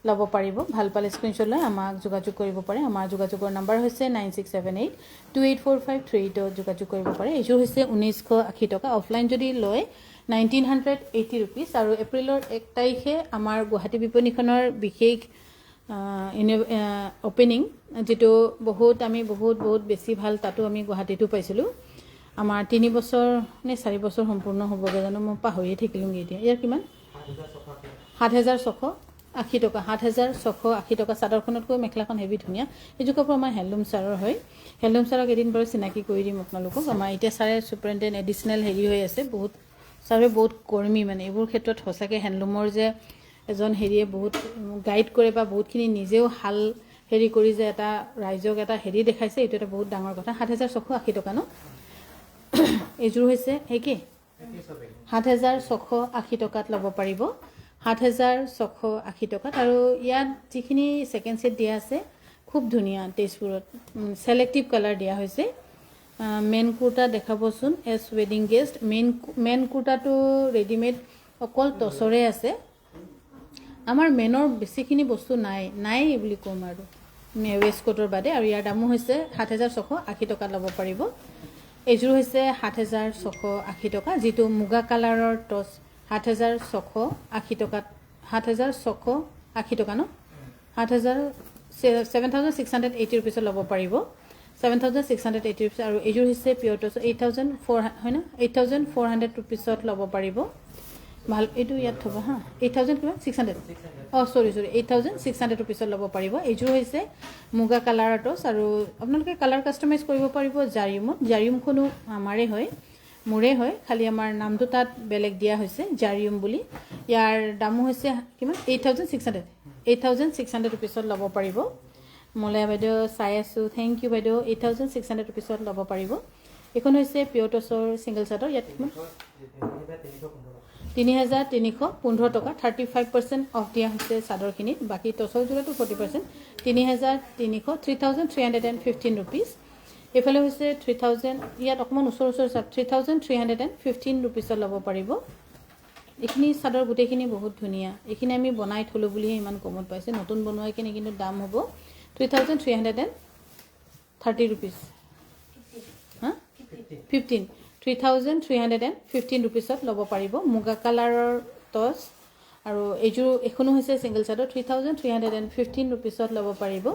ল'ব পাৰিব। ভাল পালে স্ক্ৰীনশ্বট লৈ আমাক যোগাযোগ কৰিব পাৰে। আমাৰ যোগাযোগৰ নাম্বাৰ হৈছে 9678284538 যোগাযোগ কৰিব পাৰে। এইযোৰ হৈছে 1,980 টকা। অফলাইন যদি লয় 1,980 ৰুপিজ। আৰু এপ্ৰিলৰ 1 তাৰিখে আমাৰ গুৱাহাটী বিপণীখনৰ বিশেষ অপেনিং, যিটো আমি বহুত বেছি ভাল, তাতো আমি গুৱাহাটীতো পাইছিলোঁ। আমাৰ 3 বছৰ নে 4 বছৰ সম্পূৰ্ণ হ'বগৈ জানো, মই পাহৰিয়ে থাকিলোঁগৈ এতিয়া। ইয়াৰ কিমান? 7,680 টকা। 7,680 টকা। চাদৰখনতকৈ মেখেলাখন হেভি ধুনীয়া। এইযোৰ কাপোৰ আমাৰ হেণ্ডলুম ছাৰৰ হয়। হেণ্ডলুম ছাৰক এদিন বাৰু চিনাকি কৰি দিম আপোনালোকক। আমাৰ এতিয়া ছাৰে ছুপাৰিণ্টেণ্ডেণ্ট এডিচনেল হৈ আছে। ছাৰে বহুত কৰ্মী, মানে এইবোৰ ক্ষেত্ৰত সঁচাকৈ হেণ্ডলুমৰ যে এজন বহুত গাইড কৰে বা বহুতখিনি নিজেও হাল কৰি যে এটা ৰাইজক এটা দেখাইছে, এইটো এটা বহুত ডাঙৰ কথা। 7,680 টকা ন। এইযোৰ হৈছে একে 7,680 টকাত ল'ব পাৰিব। 7,680 টকাত। আৰু ইয়াত যিখিনি ছেকেণ্ড ছেট দিয়া আছে খুব ধুনীয়া। তেজপুৰত ছেলেক্টিভ কালাৰ দিয়া হৈছে। মেইন কুৰ্তা দেখাবচোন এজ ৱেডিং গেষ্ট। মেইন কুৰ্তাটো ৰেডিমেড অকল টচৰে আছে। আমাৰ মেনৰ বেছিখিনি বস্তু নাই বুলি ক'ম আৰু, ৱেষ্ট কোটৰ বাদে। আৰু ইয়াৰ দামো হৈছে 7,680 টকাত ল'ব পাৰিব। এইযোৰ হৈছে 7,680 টকা, যিটো মুগা কালাৰৰ টচ। 7,680 টকাত। 7,680 টকা ন। 7,680 ৰুপিছত ল'ব পাৰিব। 7,680 ৰুপিছ। আৰু এইযোৰ হৈছে পিয়ৰ টচ। 8,400 হয় ন, 8,400 ৰুপিছত ল'ব পাৰিব। ভাল, এইটো ইয়াত থ'ব হা। 8,000 কিমান 600 চৰি 8,600 ৰুপিছত ল'ব পাৰিব। এইযোৰ হৈছে মুগা কালাৰৰ টচ। আৰু আপোনালোকে কালাৰ কাষ্টমাইজ কৰিব পাৰিব জাৰিমত। জাৰিমখনো আমাৰে হয়, মোৰে হয়, খালি আমাৰ নামটো তাত বেলেগ দিয়া হৈছে জাৰিম বুলি। ইয়াৰ দামো হৈছে কিমান 8,600। 8,600 ৰুপিছত ল'ব পাৰিব মলয়া বাইদেউ চাই আছোঁ থেংক ইউ বাইদেউ 8,600 ৰুপিছত ল'ব পাৰিব এইখন হৈছে পিয়ৰ টচৰ ছিংগল চাদৰ ইয়াত 3,315 টকা 35% অফ দিয়া হৈছে চাদৰখিনিত বাকী টচৰ যোৰাটো 40% 3,315 ৰুপিজ এইফালে হৈছে 3,000 ইয়াত অকণমান ওচৰ 3,315 ৰুপিছত ল'ব পাৰিব এইখিনি চাদৰ গোটেইখিনি বহুত ধুনীয়া এইখিনি আমি বনাই থলোঁ বুলিহে ইমান কমত পাইছে নতুন বনোৱাইখিনি কিন্তু দাম হ'ব 3,330 ৰুপিজ হা 3,315 ৰুপিছত ল'ব পাৰিব মুগা কালাৰৰ টচ আৰু এইযোৰ এখনো হৈছে ছিংগল চাদৰ 3,315 ৰুপিছত ল'ব পাৰিব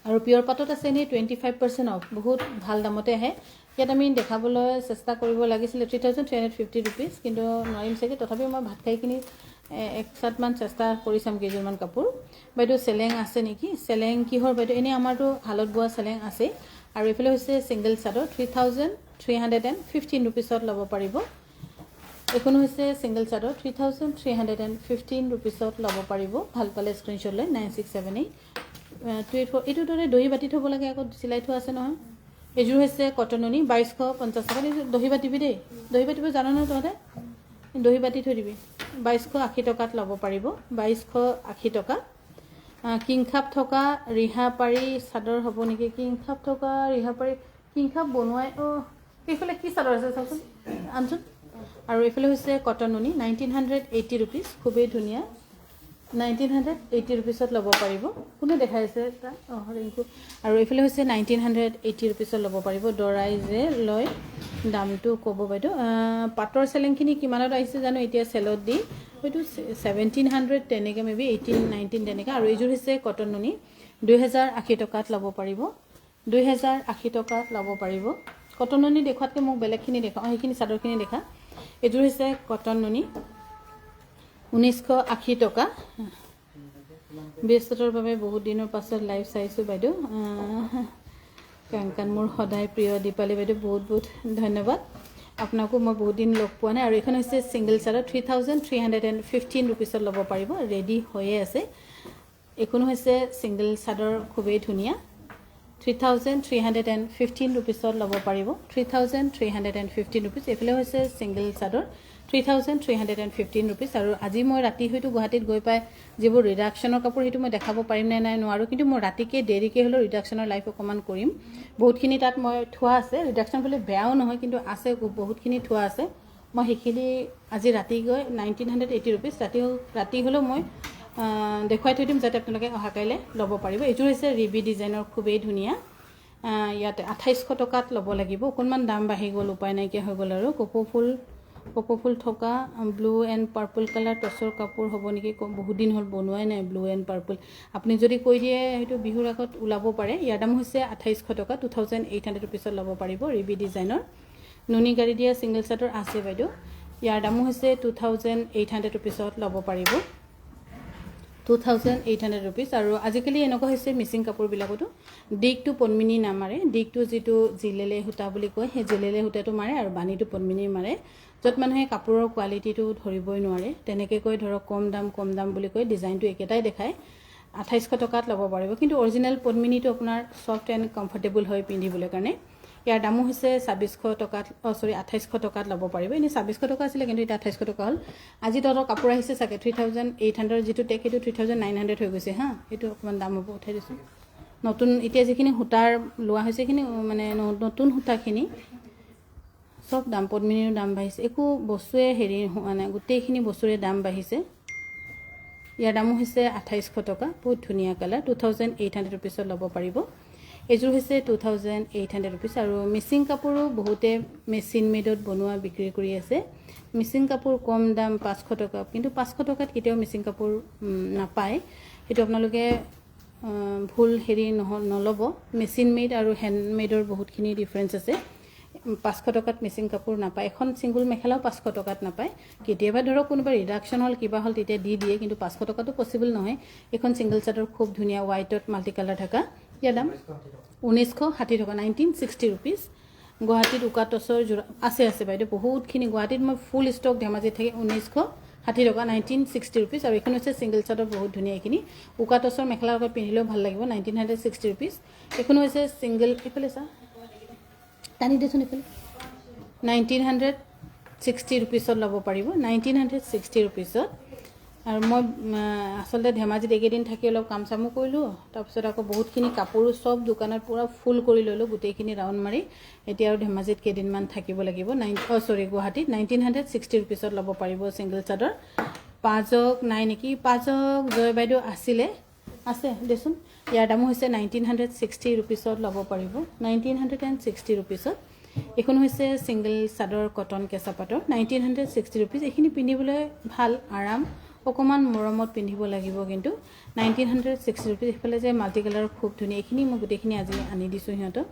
আৰু পিয়ৰ পাটত আছে এনেই 25% অফ বহুত ভাল দামতে আহে ইয়াত আমি দেখাবলৈ চেষ্টা কৰিব লাগিছিলে 3,350 ৰুপিজ কিন্তু নোৱাৰিম চাগে তথাপিও মই ভাত খাইখিনি এক চাটমান চেষ্টা কৰি চাম কেইযোৰমান কাপোৰ বাইদেউ চেলেং আছে নেকি চেলেং কিহৰ বাইদেউ এনেই আমাৰতো হালত বোৱা চেলেং আছে আৰু এইফালে হৈছে ছিংগল চাদৰ 3,315 ৰুপিছত ল'ব পাৰিব এইখনো হৈছে ছিংগল চাদৰ 3,315 ৰুপিছত ল'ব পাৰিব ভাল পালে স্ক্ৰীনশ্বট লৈ 9678 এইটো দৰে দহি বাতি থ'ব লাগে আকৌ চিলাই থোৱা আছে নহয় এইযোৰ হৈছে কটননি 2,250 টকা দহি বাতিবি দেই দহি বাতিব জানো নহয় তহঁতে দহি বাতি থৈ দিবি 2,280 টকাত ল'ব পাৰিব 2,280 টকা কিংখাপ থকা ৰিহাপাৰি চাদৰ হ'ব নেকি কিংখাপ থকা ৰিহাপাৰি কিংখাপ বনোৱাই এইফালে কি চাদৰ আছে চাওকচোন আনচোন আৰু এইফালে হৈছে কটননি 1,980 ৰুপিজ খুবেই ধুনীয়া 1,980 ৰুপিছত ল'ব পাৰিব কোনে দেখাইছে এটা ৰিংকু আৰু এইফালে হৈছে 1,980 ৰুপিছত ল'ব পাৰিব দৰাই যে লয় দামটো ক'ব বাইদেউ পাটৰ চেলেংখিনি কিমানত আহিছে জানো এতিয়া চেলত দি হয়তো 1,700 তেনেকৈ মেবি 18-19 তেনেকৈ আৰু এইযোৰ হৈছে কটননি 2,080 টকাত ল'ব পাৰিব 2,080 টকাত ল'ব পাৰিব কটননি দেখুৱাতকৈ মোক বেলেগখিনি দেখা সেইখিনি চাদৰখিনি দেখা এইযোৰ হৈছে কটননি 1,980 টকা ব্যস্ততাৰ বাবে বহুত দিনৰ পাছত লাইভ চাইছোঁ বাইদেউ কাংকান মোৰ সদায় প্ৰিয় দীপালী বাইদেউ বহুত বহুত ধন্যবাদ আপোনাকো মই বহুত দিন লগ পোৱা নাই আৰু এইখন হৈছে ছিংগল চাদৰ 3,315 ৰুপিছত ল'ব পাৰিব ৰেডি হৈয়ে আছে এইখনো হৈছে ছিংগল চাদৰ খুবেই ধুনীয়া 3,315 ৰুপিছত ল'ব পাৰিব 3,315 ৰুপিজ এইফালে হৈছে ছিংগল চাদৰ 3,315 ৰুপিজ আৰু আজি মই ৰাতি হয়তো গুৱাহাটীত গৈ পাই যিবোৰ ৰিডাকশ্যনৰ কাপোৰ সেইটো মই দেখাব পাৰিম নে নাই নোৱাৰোঁ কিন্তু মই ৰাতিকে দেৰিকৈ হ'লেও ৰিডাকশ্যনৰ লাইভ অকণমান কৰিম বহুতখিনি তাত মই থোৱা আছে ৰিডাকশ্যন বুলি বেয়াও নহয় কিন্তু আছে বহুতখিনি থোৱা আছে মই সেইখিনি আজি ৰাতি গৈ 1,980 ৰুপিজ ৰাতি হ'লেও মই দেখুৱাই থৈ দিম যাতে আপোনালোকে অহা কাইলৈ ল'ব পাৰিব এইযোৰ হৈছে ৰিবি ডিজাইনৰ খুবেই ধুনীয়া ইয়াতে 2,800 টকাত ল'ব লাগিব অকণমান দাম বাঢ়ি গ'ল উপায় নাইকিয়া হৈ গ'ল আৰু কপৌ ফুল থকা ব্লু এণ্ড পাৰ্পল কালাৰ টচৰ কাপোৰ হ'ব নেকি বহুত দিন হ'ল বনোৱাই নাই ব্লু এণ্ড পাৰ্পল আপুনি যদি কৈ দিয়ে সেইটো বিহুৰ আগত ওলাব পাৰে ইয়াৰ দাম হৈছে 2,800 টকা 2,800 ৰুপিছত ল'ব পাৰিব ৰিবি ডিজাইনৰ নুনি গাড়ী দিয়া ছিংগল চাদৰ আছে বাইদেউ ইয়াৰ দামো হৈছে 2,800 ৰুপিছত ল'ব পাৰিব 2,800 ৰুপিজ আৰু আজিকালি এনেকুৱা হৈছে মিচিং কাপোৰবিলাকতো দিগটো পদ্মিনী নামাৰে দিগটো যিটো জিলেলে সূতা বুলি কয় সেই জিলেলে সূতাটো মাৰে আৰু বাণীটো পদ্মিনী মাৰে য'ত মানুহে কাপোৰৰ কোৱালিটিটো ধৰিবই নোৱাৰে তেনেকৈ কৈ ধৰক কম দাম বুলি কৈ ডিজাইনটো একেটাই দেখায় 2,800 টকাত ল'ব পাৰিব কিন্তু অৰিজিনেল পদ্মিনীটো আপোনাৰ ছফ্ট এণ্ড কমফৰ্টেবল হয় পিন্ধিবলৈ কাৰণে ইয়াৰ দামো হৈছে 2,600 টকাত 2,800 টকাত ল'ব পাৰিব এনেই 2,600 টকা আছিলে কিন্তু এতিয়া 2,800 টকা হ'ল আজি তহঁতৰ কাপোৰ আহিছে চাগে 3,800 যিটো টেক সেইটো 3,900 হৈ গৈছে হা সেইটো অকণমান দাম হ'ব উঠাই দিছোঁ নতুন এতিয়া যিখিনি সূতাৰ লোৱা হৈছে সেইখিনি মানে নতুন সূতাখিনি সব দাম পদ্মিনীৰ দাম বাঢ়িছে একো বস্তুৱে হেৰি মানে গোটেইখিনি বস্তুৰে দাম বাঢ়িছে ইয়াৰ দামো হৈছে 2,800 টকা বহুত ধুনীয়া কালাৰ 2,800 ৰুপিছত ল'ব পাৰিব এইযোৰ হৈছে 2,800 ৰুপিজ আৰু মিচিং কাপোৰো বহুতে মেচিন মেডত বনোৱা বিক্ৰী কৰি আছে মিচিং কাপোৰ কম দাম 500 টকা কিন্তু 500 টকাত কেতিয়াও মিচিং কাপোৰ নাপায় সেইটো আপোনালোকে ভুল হেৰি নল'ব মেচিন মেড আৰু হেণ্ডমেডৰ বহুতখিনি ডিফাৰেঞ্চ আছে 500 টকাত মিচিং কাপোৰ নাপায় এখন ছিংগল মেখেলাও 500 টকাত নাপায় কেতিয়াবা ধৰক কোনোবা ৰিডাকশ্যন হ'ল কিবা হ'ল তেতিয়া দি দিয়ে কিন্তু 500 টকাটো পচিবল নহয় এখন ছিংগল চাদৰ খুব ধুনীয়া হোৱাইটত মাল্টি কালাৰ থকা ইয়াৰ দাম 1,960 টকা 1,960 ৰুপিজ গুৱাহাটীত উকা টচৰ যোৰা আছে বাইদেউ বহুতখিনি গুৱাহাটীত মই ফুল ষ্টক ধেমাজিত থাকে 60 টকা 1960 रुपीज আৰু এখন হৈছে সিঙ্গল চাদৰ বহুত ধুনীয়া এখিনি উকা টছৰ মেখেলাৰ লগত পিন্ধিলেও ভাল লাগিব 1960 रुपीज এখন হৈছে সিঙ্গল এফালে চা টানি দেচোন এফালে 1960 रुपीजত ল'ব পাৰিব 1960 रुपीजত আৰু মই আসলতে ধেমাজিত একেদিন থাকি অলপ কাম চামো কৰিলোঁ তাৰপিছত আকৌ বহুতখিনি কাপোৰো সব দোকানত পুৰা ফুল কৰি ললোঁ গোটেইখিনি ৰাউণ্ড মাৰি এতিয়া আৰু ধেমাজিত কেইদিনমান থাকিব লাগিব গুৱাহাটীত 1960 रुपीजত ল'ব পাৰিব সিঙ্গল চাদৰ পাঁচক নাই নেকি পাঁচক জয় বাইদেউ আছে দেচোন ইয়াৰ দামো হৈছে 1960 रुपीजত ল'ব পাৰিব 1960 रुपीजত এখন হৈছে সিঙ্গল চাদৰ কটন কেঁচা পাটৰ 1960 रुपीज এখিনি পিন্ধিবলৈ ভাল আৰাম অকমান মৰমত পিন্ধিব লাগিব কিন্তু 1960 रुपीज ইফালে যে মাল্টি কালাৰ খুব ধুনীয়া এখিনি মই গোটেইখিনি আজি আনি দিছোঁ সিহঁতক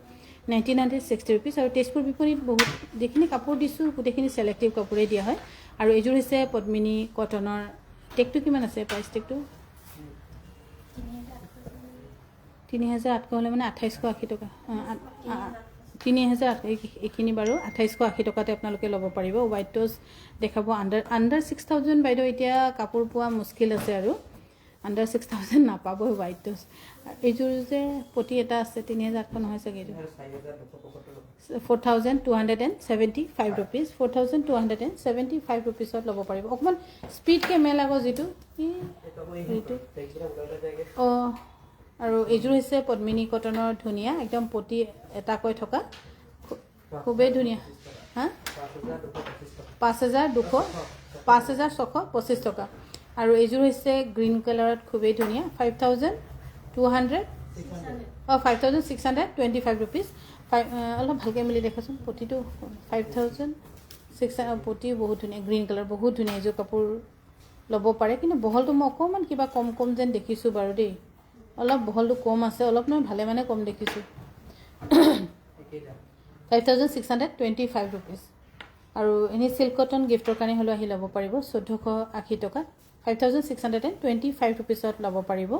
1960 रुपीज আৰু তেজপুৰ বিপণীত বহুত যেখিনি কাপোৰ দিছোঁ গোটেইখিনি সিলেক্টিভ কাপোৰে দিয়া হয় আৰু এযোৰ হৈছে পদ্মিনী কটনৰ টেকটো কিমান আছে প্ৰাইস টেকটো 3800 হলে মানে 2880 টকা 3800 এখিনি বাৰু 2880 টকাতে আপোনালোকে ল'ব পাৰিব হোৱাইট টছ দেখাব আন্ডাৰ 6000 বাইদেউ এতিয়া কাপোৰ পোৱা মুস্কিল আছে আৰু আন্ডাৰ 6000 নাপাব হোৱাইট টছ এইযোৰ যে পটি এটা আছে 3800 নহয় চাগে 4275 रुपीज 4275 रुपीजত ল'ব পাৰিব অকমান স্পিড কেমেল আগো যেটো আৰু এইযোৰ হৈছে পদ্মিনী কটনৰ ধুনীয়া একদম পটি এটা কৈ থকা খুবেই ধুনীয়া হা 5625 টকা আৰু এইযোৰ হৈছে গ্ৰীন কালাৰত খুবেই ধুনীয়া 5625 रुपीज অলপ ভালকৈ মিলি দেখাচোন পটিটো 5600 পটি বহুত ধুনীয়া গ্ৰীন কালাৰ বহুত ধুনীয়া এইযোৰ কাপোৰ ল'ব পাৰে কিন্তু বহলটো মই অকমান কিবা কম যেন দেখিছোঁ বাৰু দেই অলপ বহলটো কম আছে অলপ নহয় ভালে মানে কম দেখিছোঁ 5625 रुपीज আৰু এনি সিল্ক কটন গিফটৰ কাৰণে হলো আহি ল'ব পাৰিব 1480 টকা 5625 रुपीजত ল'ব পাৰিব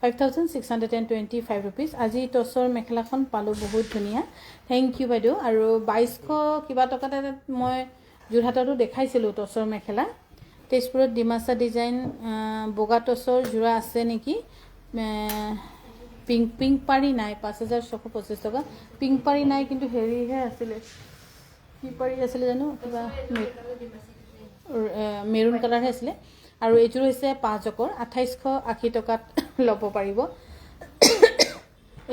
5625 रुपीज আজি টছৰ মেখেলাখন পালো বহুত ধুনীয়া থ্যাংক ইউ বাইদেউ আৰু 2200 কিবা টকাতে মই জুৰহাটতো দেখাইছিলোঁ টছৰ মেখেলা তেজপুৰত ডিমাছা ডিজাইন বগা টছৰ জোৰা আছে নেকি পিংক পাৰি নাই 5625 টকা পিংক পাৰি নাই কিন্তু হেৰিহে আছিল কি পাৰি আছিল জানো কিবা মেৰুন কালাৰ হে আছিল আৰু এইযোৰ হৈছে 5 জকৰ 2880 টকাত ল'ব পাৰিব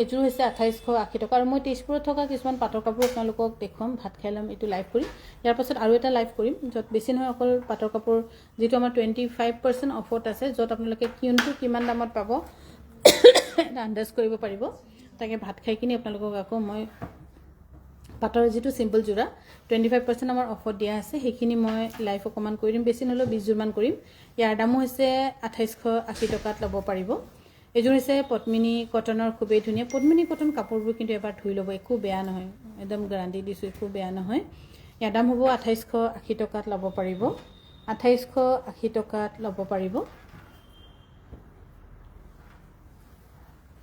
এইযোৰ হৈছে 2880 টকা আৰু মই তেজপুৰত থকা কিছুমান পাটৰ কাপোৰ আপোনালোকক দেখুৱাম ভাত খাই লম এইটো লাইভ কৰিম ইয়াৰ পাছত আৰু এটা লাইভ কৰিম যত বেছি নহয় অকল পাটৰ কাপোৰ যেটো আমাৰ 25% অফত আছে যত আপোনালোকে কিয়নটো কিমান দামত পাব এটা আন্দাজ কৰিব পাৰিব তাকে ভাত খাই কিনি আপোনালোকক আকৌ মই পাটৰ যেটো সিম্পল জোৰা 25% আমাৰ অফত দিয়া আছে সেইখিনি মই লাইভ অকমান কৰি দিম বেছি নহলে 20 জোৰ মান কৰিম ইয়াৰ দাম হৈছে 2880 টকাত ল'ব পাৰিব এইযোৰ হৈছে পদ্মিনী কটনৰ খুবেই ধুনীয়া পদ্মিনী কটন কাপোৰবোৰ কিন্তু এবাৰ ধুই ল'ব একো বেয়া নহয় একদম গ্যাৰান্টি দিছোঁ একো বেয়া নহয় ইয়াৰ দাম হ'ব 2880 টকাত ল'ব পাৰিব 2880 টকাত ল'ব পাৰিব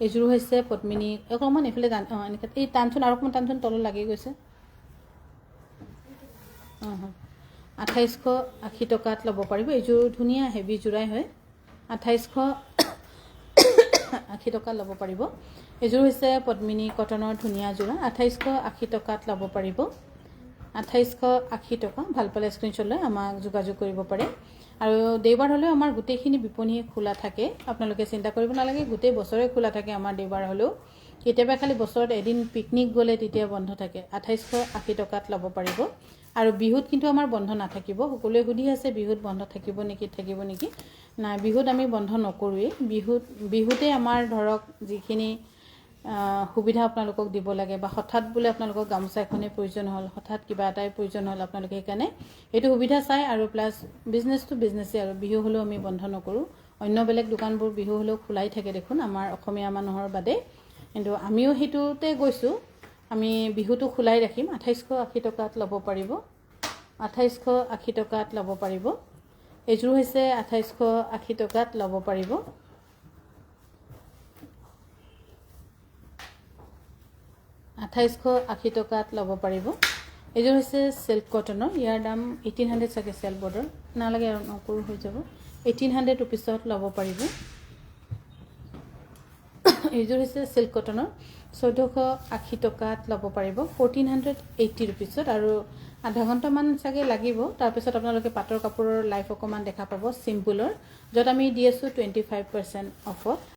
এইযোৰ হৈছে পদ্মিনী অকমান এফালে এনেকৈ এই টানচুন আৰু অকমান টানচুন তল লাগি গৈছে 2880 টকাত ল'ব পাৰিব এইযোৰ ধুনীয়া হেভি জোৰাই হয় 2880 টকা ল'ব পাৰিব এইযোৰ হৈছে পদ্মিনী কটনৰ ধুনীয়া জোৰা 2880 টকাত ল'ব পাৰিব 2880 টকা ভাল পালে স্ক্ৰিনশ্বট লৈ আমাক যোগাযোগ কৰিব পাৰে আৰু দেওবাৰ হলেও আমাৰ গোটেইখিনি বিপণী খোলা থাকে আপোনালোকে চিন্তা কৰিব নালাগে গোটেই বছৰে খোলা থাকে আমাৰ দেওবাৰ হলেও কেতিয়াবা খালি বছৰত এদিন পিকনিক গলে তেতিয়া বন্ধ থাকে 2880 টকাত ল'ব পাৰিব আৰু বিহুত কিন্তু আমাৰ বন্ধ নাথাকিব সকলোৱে সুধি আছে বিহুত বন্ধ থাকিব নেকি না বিহুত আমি বন্ধ নকৰোৱে বিহুতে আমাৰ ধৰক যিখিনি সুবিধা আপোনালোকক দিব লাগে বা হঠাৎ বুলে আপোনালোকক গামছা এখনে প্ৰয়োজন হল হঠাৎ কিবা এটাই প্ৰয়োজন হল আপোনালোকে সেইকাৰণে এটো সুবিধা চাই আৰু প্লাস বিজনেস টু বিজনেসে আৰু বিহু হলো আমি বন্ধ নকৰো অন্য বেলেগ দোকানবোৰ বিহু হলো খোলাই থাকে দেখোন আমাৰ অসমীয়া মানুহৰ বাদে কিন্তু আমিও হেতুতে গৈছো আমি বিহুটো খোলাই ৰাখিম 2880 টকাত ল'ব পাৰিব 2880 টকাত ল'ব পাৰিব এইযোৰ হৈছে 2880 টকাত ল'ব পাৰিব 2880 টকাত ল'ব পাৰিব এইযোৰ হৈছে চিল্ক কটনৰ, ইয়াৰ দাম 1800 চাগে চেল বৰ্ডৰ, নালাগে আৰু নকৰো হৈ যাব, 1800 ৰুপিছত ল'ব পাৰিব। এইযোৰ হৈছে চিল্ক কটনৰ, 1480 টকাত ল'ব পাৰিব, 1480 ৰুপিছত, আৰু আধা ঘণ্টামান চাগে লাগিব। তাৰপিছত আপোনালোকে পাটৰ কাপোৰৰ লাইভ অকণমান দেখা পাব চিম্পুলৰ, য'ত আমি দি আছোঁ 25% অফত।